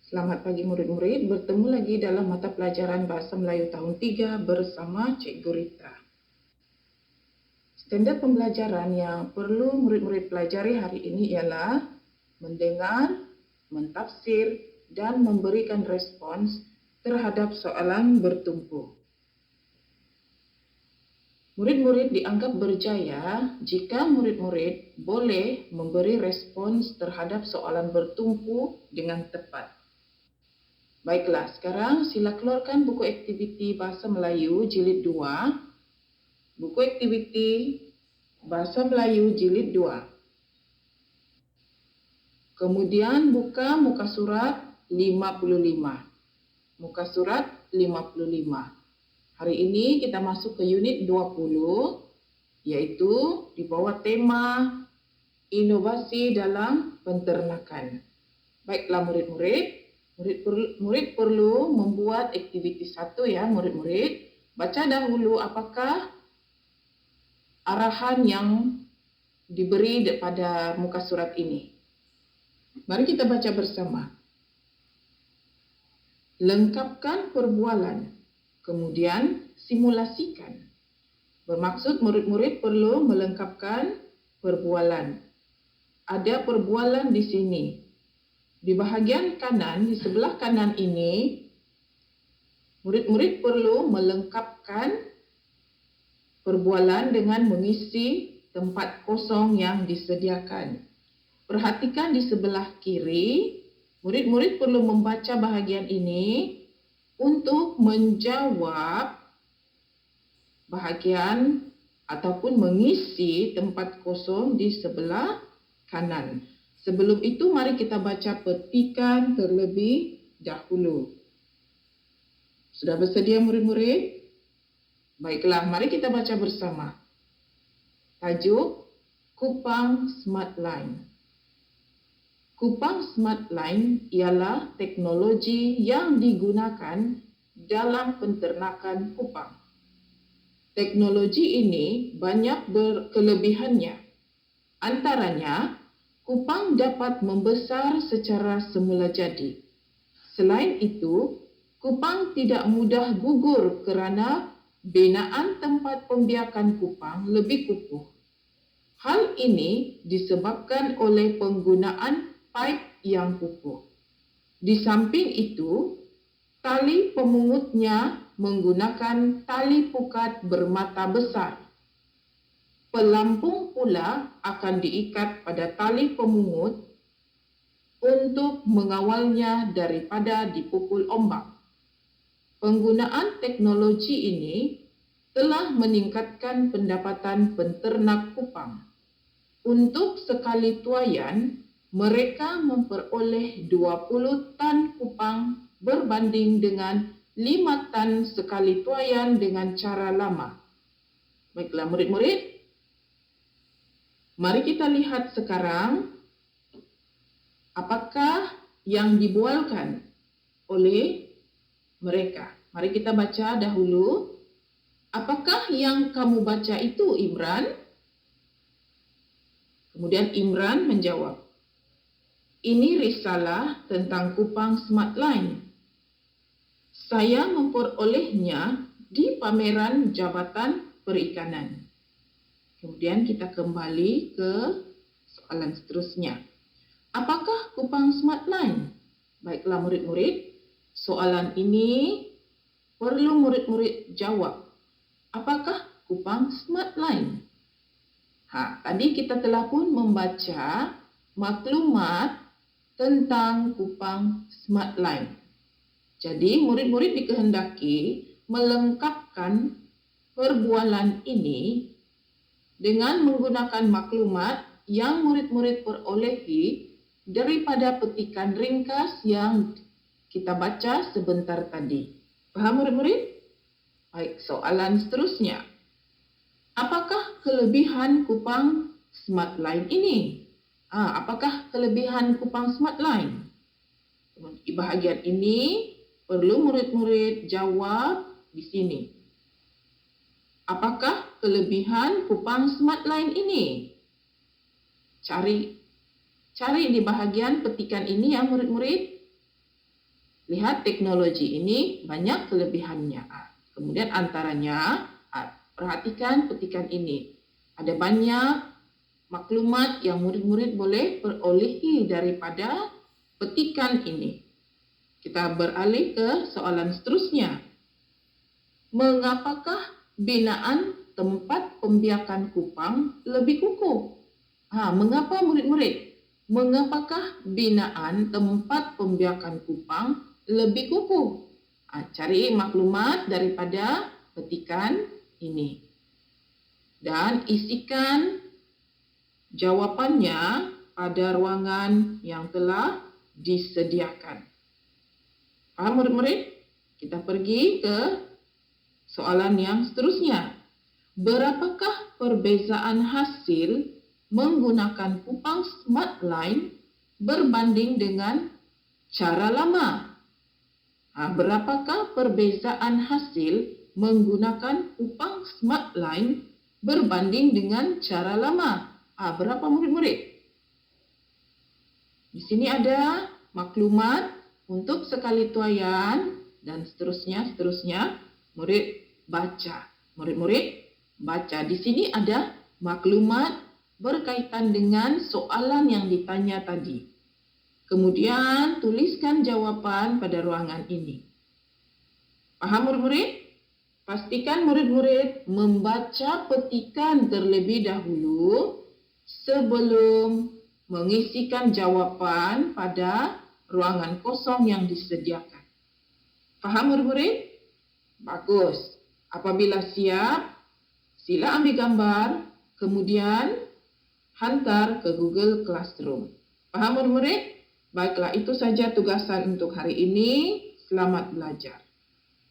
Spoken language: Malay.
Selamat pagi murid-murid, bertemu lagi dalam mata pelajaran Bahasa Melayu tahun 3 bersama Cikgu Rita. Standard pembelajaran yang perlu murid-murid pelajari hari ini ialah mendengar, mentafsir, dan memberikan respons terhadap soalan bertumpu. Murid-murid dianggap berjaya jika murid-murid boleh memberi respons terhadap soalan bertumpu dengan tepat. Baiklah, sekarang sila keluarkan buku aktiviti Bahasa Melayu Jilid 2. Buku aktiviti Bahasa Melayu Jilid 2. Kemudian buka muka surat 55. Muka surat 55. Hari ini kita masuk ke unit 20, yaitu di bawah tema inovasi dalam penternakan. Baiklah murid-murid, murid perlu membuat aktiviti 1 ya murid-murid. Baca dahulu apakah arahan yang diberi pada muka surat ini. Mari kita baca bersama. Lengkapkan perbualan, kemudian simulasikan. Bermaksud murid-murid perlu melengkapkan perbualan. Ada perbualan di sini. Di bahagian kanan, di sebelah kanan ini, murid-murid perlu melengkapkan perbualan dengan mengisi tempat kosong yang disediakan. Perhatikan di sebelah kiri, murid-murid perlu membaca bahagian ini untuk menjawab bahagian ataupun mengisi tempat kosong di sebelah kanan. Sebelum itu, mari kita baca petikan terlebih dahulu. Sudah bersedia murid-murid? Baiklah, mari kita baca bersama. Tajuk Kupang Smart Line. Kupang Smart Line ialah teknologi yang digunakan dalam penternakan kupang. Teknologi ini banyak berkelebihannya. Antaranya, kupang dapat membesar secara semula jadi. Selain itu, kupang tidak mudah gugur kerana binaan tempat pembiakan kupang lebih kukuh. Hal ini disebabkan oleh penggunaan paip yang kukuh. Di samping itu, tali pemungutnya menggunakan tali pukat bermata besar. Pelampung pula akan diikat pada tali pemungut untuk mengawalnya daripada dipukul ombak. Penggunaan teknologi ini telah meningkatkan pendapatan penternak kupang. Untuk sekali tuaian, mereka memperoleh 20 tan kupang berbanding dengan 5 tan sekali tuaian dengan cara lama. Baiklah murid-murid, mari kita lihat sekarang apakah yang dibualkan oleh mereka. Mari kita baca dahulu. Apakah yang kamu baca itu, Imran? Kemudian Imran menjawab, ini risalah tentang kupang Smart Line. Saya memperolehnya di pameran Jabatan Perikanan. Kemudian kita kembali ke soalan seterusnya. Apakah kupang Smart Line? Baiklah murid-murid, soalan ini perlu murid-murid jawab. Apakah kupang Smart Line? Tadi kita telah pun membaca maklumat tentang kupang Smart Line. Jadi murid-murid dikehendaki melengkapkan perbualan ini dengan menggunakan maklumat yang murid-murid perolehi daripada petikan ringkas yang kita baca sebentar tadi. Faham murid-murid? Baik, soalan seterusnya. Apakah kelebihan kupang Smart Line ini? Apakah kelebihan kupang Smart Line? Di bahagian ini perlu murid-murid jawab di sini. Apakah kelebihan kupang Smart Line ini? Cari di bahagian petikan ini ya murid-murid. Lihat teknologi ini banyak kelebihannya. Kemudian antaranya, perhatikan petikan ini. Ada banyak maklumat yang murid-murid boleh perolehi daripada petikan ini. Kita beralih ke soalan seterusnya. Mengapakah binaan tempat pembiakan cupang lebih kukuh? Mengapa murid-murid? Mengapakah binaan tempat pembiakan cupang lebih kukuh? Cari maklumat daripada petikan ini. Dan isikan jawapannya pada ruangan yang telah disediakan. Faham murid-murid? Kita pergi ke soalan yang seterusnya. Berapakah perbezaan hasil menggunakan cupang Smartline berbanding dengan cara lama? Berapakah perbezaan hasil menggunakan cupang Smartline berbanding dengan cara lama? Berapa murid-murid? Di sini ada maklumat untuk sekali tuaian dan seterusnya. Murid baca. Murid-murid baca. Di sini ada maklumat berkaitan dengan soalan yang ditanya tadi. Kemudian tuliskan jawapan pada ruangan ini. Paham murid-murid? Pastikan murid-murid membaca petikan terlebih dahulu sebelum mengisikan jawapan pada ruangan kosong yang disediakan. Faham murid-murid? Bagus. Apabila siap, sila ambil gambar, kemudian hantar ke Google Classroom. Faham murid-murid? Baiklah, itu saja tugasan untuk hari ini. Selamat belajar.